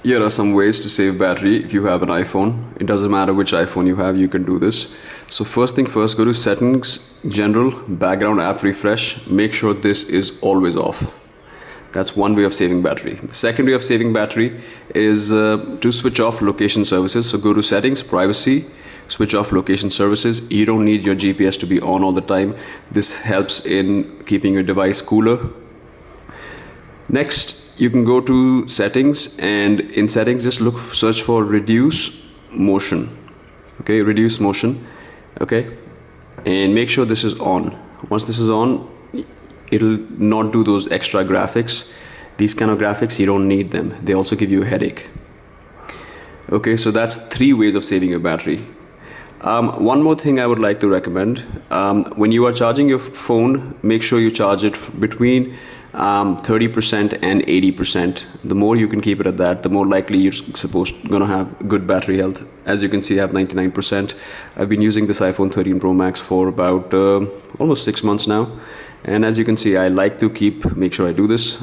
Here are some ways to save battery if you have an iPhone. It doesn't matter which iPhone you have, you can do this. So first thing first, go to settings, general, background app refresh. Make sure this is always off. That's one way of saving battery. The second way of saving battery is to switch off location services. So go to settings, privacy, switch off location services. You don't need your GPS to be on all the time. This helps in keeping your device cooler. Next, you can go to settings, and in settings just search for reduce motion. Okay, reduce motion. Okay, and make sure this is on. Once this is on, it'll not do those extra graphics. These kind of graphics, you don't need them. They also give you a headache. Okay, so that's 3 ways of saving your battery. One more thing I would like to recommend. When you are charging your phone, make sure you charge it between 30% and 80%. The more you can keep it at that, the more likely you're gonna have good battery health. As you can see, I have 99%. I've been using this iPhone 13 Pro Max for about almost 6 months now. And as you can see, I like to make sure I do this.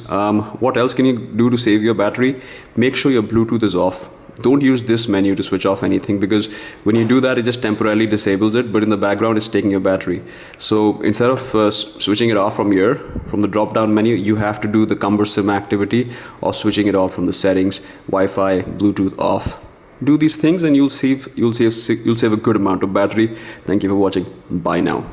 What else can you do to save your battery? Make sure your Bluetooth is off. Don't use this menu to switch off anything, because when you do that, it just temporarily disables it, but in the background it's taking your battery. So instead of switching it off from here, from the drop down menu, you have to do the cumbersome activity of switching it off from the settings, Wi-Fi, Bluetooth off. Do these things and you'll save a good amount of battery. Thank you for watching. Bye now.